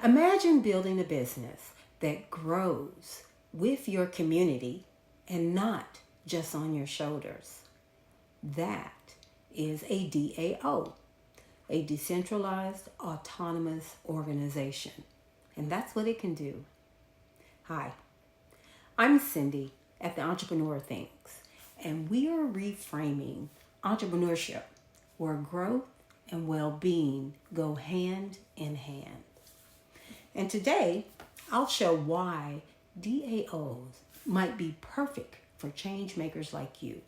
Imagine building a business that grows with your community and not just on your shoulders. That is a DAO, a decentralized autonomous organization. And that's what it can do. Hi, I'm Cindy at The Entrepreneur Thinks, and we are reframing entrepreneurship where growth and well-being go hand in hand. And today, I'll show why DAOs might be perfect for change makers like you.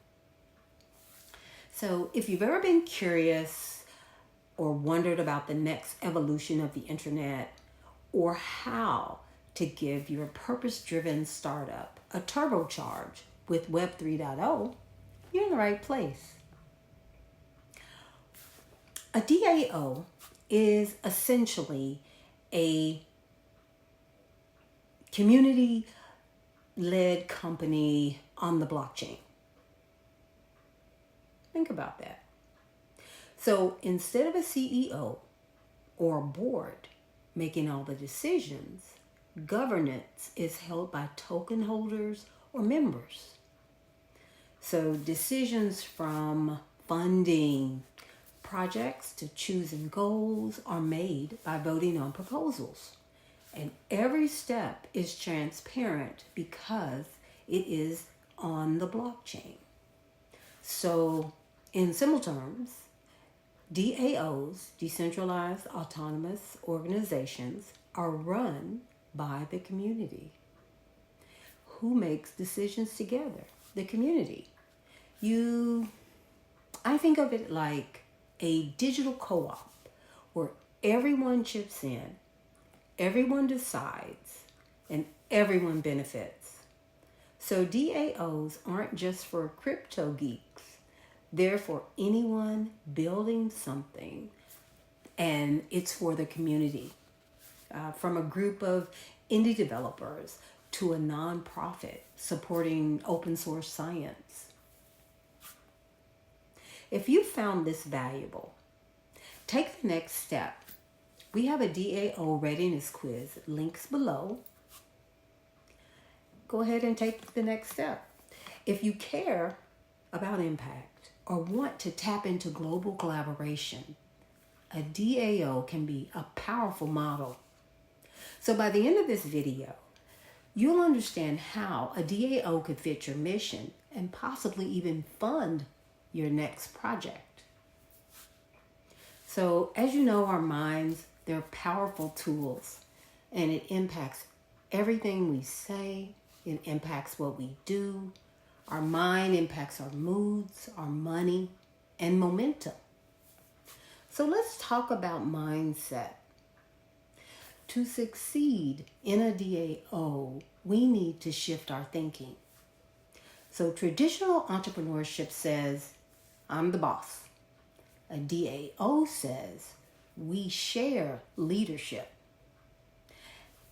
So if you've ever been curious or wondered about the next evolution of the internet or how to give your purpose-driven startup a turbocharge with Web 3.0, you're in the right place. A DAO is essentially a community-led company on the blockchain. Think about that. So instead of a CEO or a board making all the decisions, governance is held by token holders or members. So decisions from funding projects to choosing goals are made by voting on proposals. And every step is transparent because it is on the blockchain. So in simple terms, DAOs, decentralized autonomous organizations, are run by the community. Who makes decisions together? The community. I think of it like a digital co-op where everyone chips in, everyone decides, and everyone benefits. So DAOs aren't just for crypto geeks. They're for anyone building something, and it's for the community. From a group of indie developers to a nonprofit supporting open source science. If you found this valuable, take the next step. We have a DAO Readiness Quiz, links below. Go ahead and take the next step. If you care about impact or want to tap into global collaboration, a DAO can be a powerful model. So by the end of this video, you'll understand how a DAO could fit your mission and possibly even fund your next project. So as you know, our minds, they're powerful tools, and it impacts everything we say. It impacts what we do. Our mind impacts our moods, our money, and momentum. So let's talk about mindset. To succeed in a DAO, we need to shift our thinking. So traditional entrepreneurship says, I'm the boss. A DAO says, we share leadership.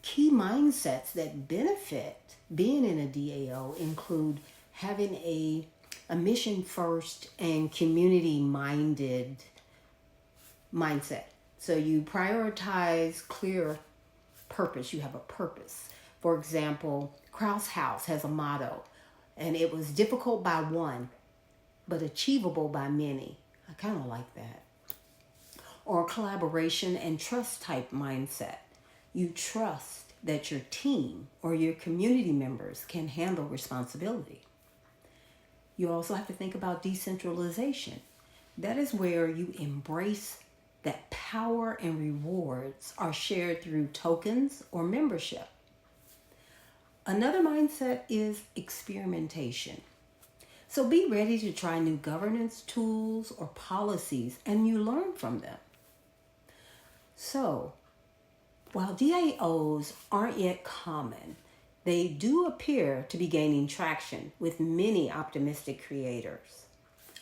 Key mindsets that benefit being in a DAO include having a mission first and community minded mindset. So you prioritize clear purpose. You have a purpose. For example, Krauss House has a motto, and it was difficult by one, but achievable by many. I kind of like that. Or collaboration and trust type mindset. You trust that your team or your community members can handle responsibility. You also have to think about decentralization. That is where you embrace that power and rewards are shared through tokens or membership. Another mindset is experimentation. So be ready to try new governance tools or policies, and you learn from them. So, while DAOs aren't yet common, they do appear to be gaining traction with many optimistic creators.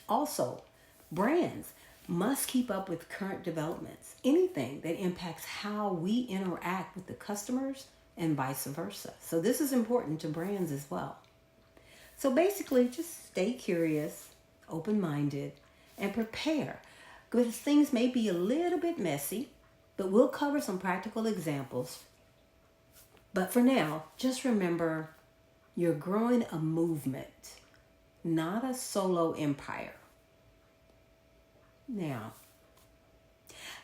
Also, brands must keep up with current developments, anything that impacts how we interact with the customers and vice versa. So this is important to brands as well. So basically, just stay curious, open-minded, and prepare, because things may be a little bit messy, But we'll cover some practical examples. But for now, just remember you're growing a movement, not a solo empire. Now,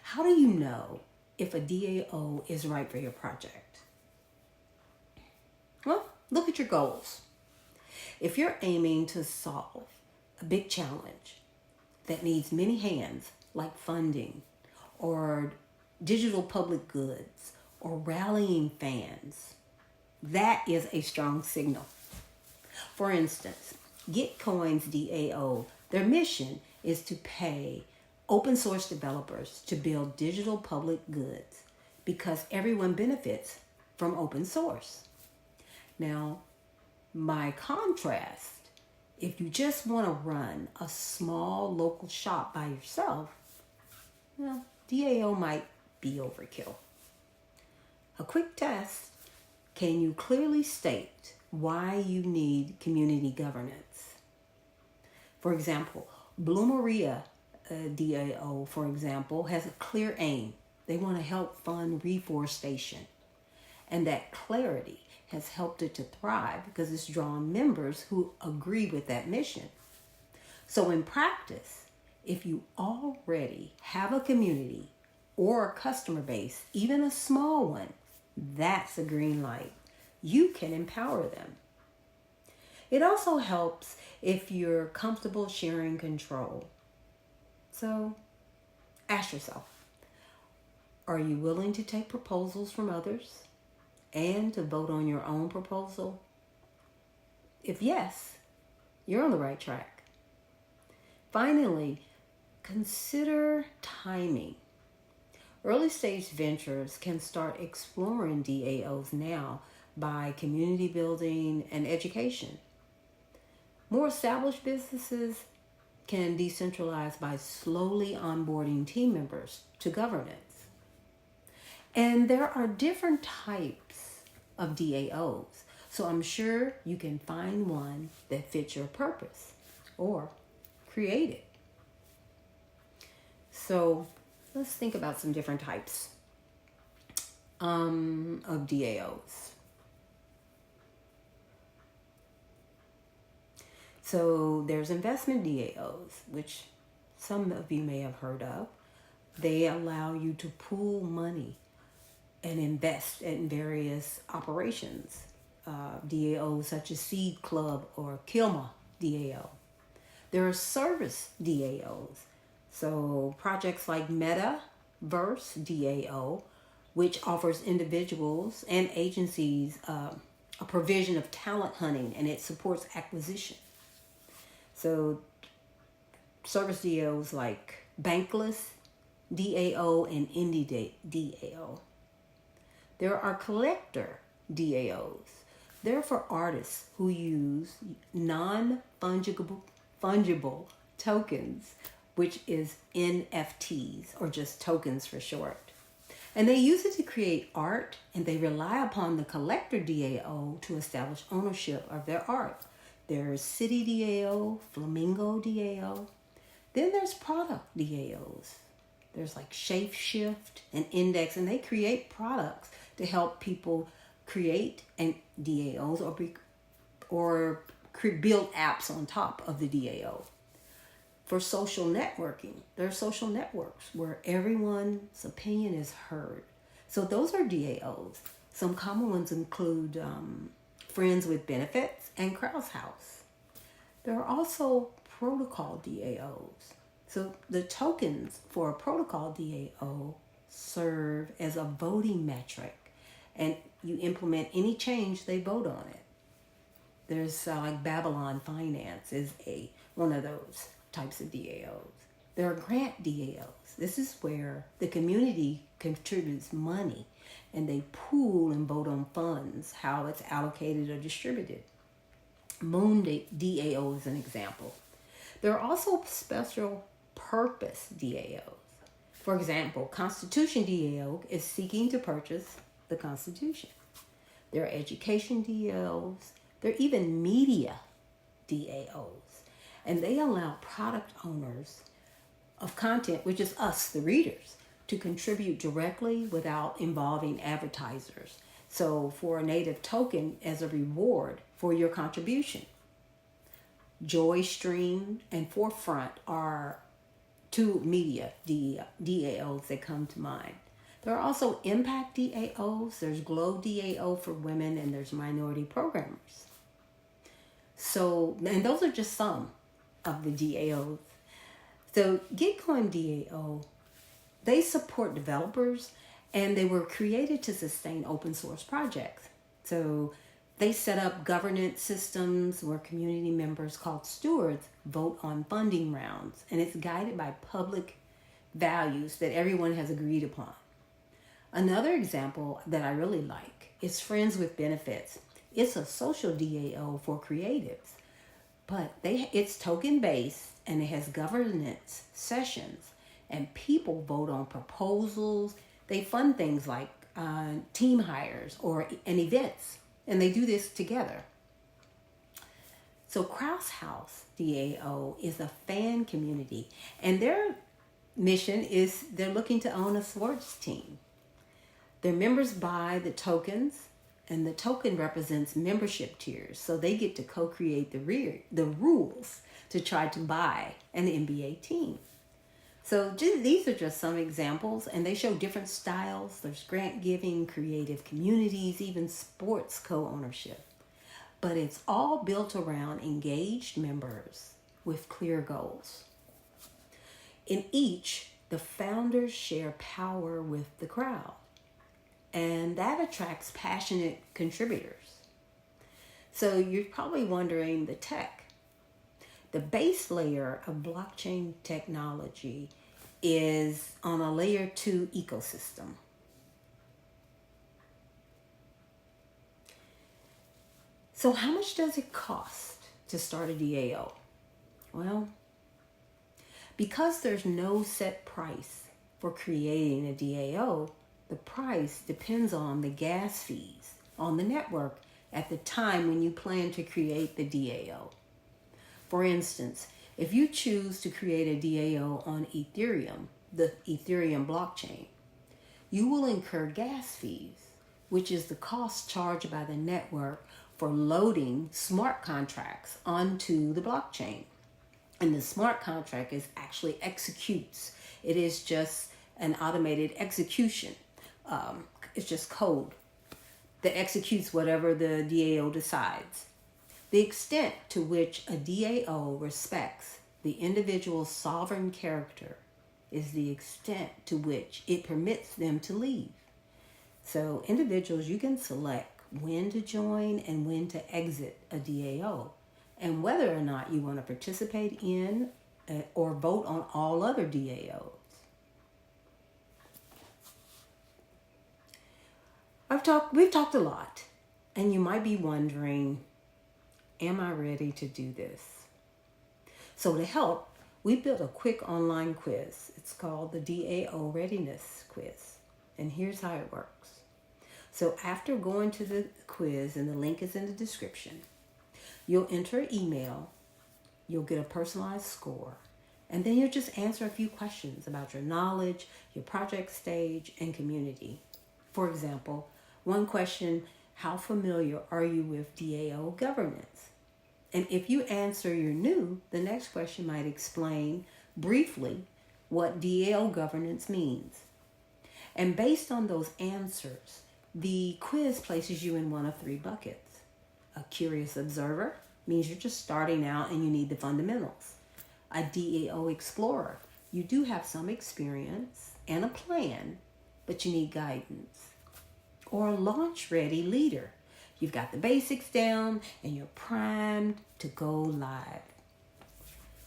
how do you know if a DAO is right for your project? Well, look at your goals. If you're aiming to solve a big challenge that needs many hands, like funding or digital public goods or rallying fans, that is a strong signal. For instance, Gitcoin's DAO, their mission is to pay open source developers to build digital public goods because everyone benefits from open source. Now, by contrast, if you just want to run a small local shop by yourself, well, DAO might be overkill. A quick test: can you clearly state why you need community governance? For example, Blue Maria DAO, for example, has a clear aim. They want to help fund reforestation. And that clarity has helped it to thrive because it's drawn members who agree with that mission. So in practice, if you already have a community or a customer base, even a small one, that's a green light. You can empower them. It also helps if you're comfortable sharing control. So ask yourself, are you willing to take proposals from others and to vote on your own proposal? If yes, you're on the right track. Finally, consider timing. Early stage ventures can start exploring DAOs now by community building and education. More established businesses can decentralize by slowly onboarding team members to governance. And there are different types of DAOs, so I'm sure you can find one that fits your purpose or create it. So let's think about some different types of DAOs. So there's investment DAOs, which some of you may have heard of. They allow you to pool money and invest in various operations. DAOs such as Seed Club or Kilma DAO. There are service DAOs. So projects like Metaverse DAO, which offers individuals and agencies a provision of talent hunting, and it supports acquisition. So service DAOs like Bankless DAO and Indie DAO. There are collector DAOs. They're for artists who use non-fungible tokens, which is NFTs, or just tokens for short. And they use it to create art, and they rely upon the collector DAO to establish ownership of their art. There's City DAO, Flamingo DAO. Then there's product DAOs. There's like Shapeshift and Index, and they create products to help people create and DAOs or build apps on top of the DAO. For social networking, there are social networks where everyone's opinion is heard. So those are DAOs. Some common ones include Friends with Benefits and Krause House. There are also protocol DAOs. So the tokens for a protocol DAO serve as a voting metric, and you implement any change, they vote on it. There's like Babylon Finance is one of those types of DAOs. There are grant DAOs. This is where the community contributes money and they pool and vote on funds, how it's allocated or distributed. Moon DAO is an example. There are also special purpose DAOs. For example, Constitution DAO is seeking to purchase the Constitution. There are education DAOs. There are even media DAOs. And they allow product owners of content, which is us, the readers, to to contribute directly without involving advertisers. So for a native token as a reward for your contribution. JoyStream and Forefront are two media DAOs that come to mind. There are also Impact DAOs, there's Glow DAO for women, and there's minority programmers. So, and those are just some of the DAOs. So Gitcoin DAO, they support developers, and they were created to sustain open source projects. So they set up governance systems where community members called stewards vote on funding rounds, and it's guided by public values that everyone has agreed upon. Another example that I really like is Friends with Benefits. It's a social DAO for creatives, but it's token based and it has governance sessions, and people vote on proposals. They fund things like team hires and events, and they do this together. So Kraus House DAO is a fan community, and their mission is they're looking to own a sports team. Their members buy the tokens, and the token represents membership tiers, so they get to co-create the rules to try to buy an NBA team. So these are just some examples, and they show different styles. There's grant giving, creative communities, even sports co-ownership. But it's all built around engaged members with clear goals. In each, the founders share power with the crowd, and that attracts passionate contributors. So you're probably wondering the tech. The base layer of blockchain technology is on a layer 2 ecosystem. So how much does it cost to start a DAO? Well, because there's no set price for creating a DAO, the price depends on the gas fees on the network at the time when you plan to create the DAO. For instance, if you choose to create a DAO on Ethereum, the Ethereum blockchain, you will incur gas fees, which is the cost charged by the network for loading smart contracts onto the blockchain. And the smart contract actually executes. It is just an automated execution. It's just code that executes whatever the DAO decides. The extent to which a DAO respects the individual's sovereign character is the extent to which it permits them to leave. So individuals, you can select when to join and when to exit a DAO, and whether or not you want to participate in or vote on all other DAOs. We've talked a lot, and you might be wondering, am I ready to do this? So to help, we built a quick online quiz. It's called the DAO Readiness Quiz. And here's how it works. So after going to the quiz, and the link is in the description, you'll enter an email, you'll get a personalized score, and then you'll just answer a few questions about your knowledge, your project stage, and community. For example, one question, how familiar are you with DAO governance? And if you answer you're new, the next question might explain briefly what DAO governance means. And based on those answers, the quiz places you in one of three buckets. A curious observer means you're just starting out and you need the fundamentals. A DAO explorer, you do have some experience and a plan, but you need guidance. Or a launch-ready leader. You've got the basics down and you're primed to go live.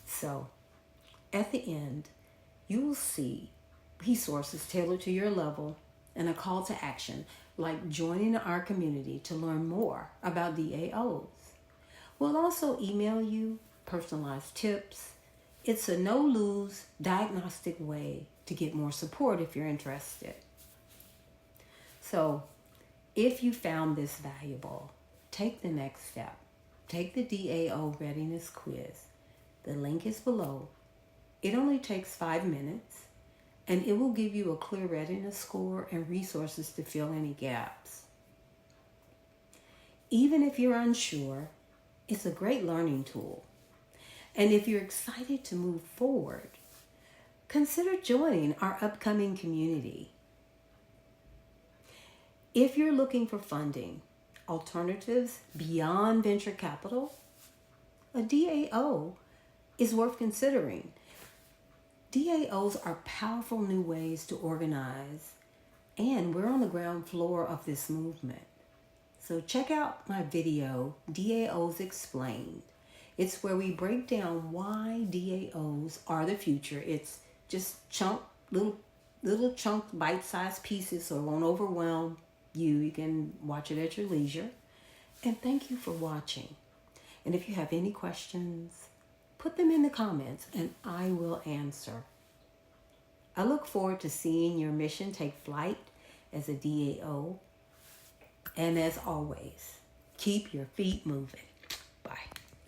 So, at the end, you will see resources tailored to your level and a call to action, like joining our community to learn more about DAOs. We'll also email you personalized tips. It's a no-lose diagnostic way to get more support if you're interested. So, if you found this valuable, take the next step. Take the DAO Readiness Quiz. The link is below. It only takes 5 minutes, and it will give you a clear readiness score and resources to fill any gaps. Even if you're unsure, it's a great learning tool. And if you're excited to move forward, consider joining our upcoming community. If you're looking for funding, alternatives beyond venture capital, a DAO is worth considering. DAOs are powerful new ways to organize, and we're on the ground floor of this movement. So check out my video, DAOs Explained. It's where we break down why DAOs are the future. It's just little chunk bite-sized pieces, so it won't overwhelm you. You can watch it at your leisure. And thank you for watching. And if you have any questions, put them in the comments and I will answer. I look forward to seeing your mission take flight as a DAO. And as always, keep your feet moving.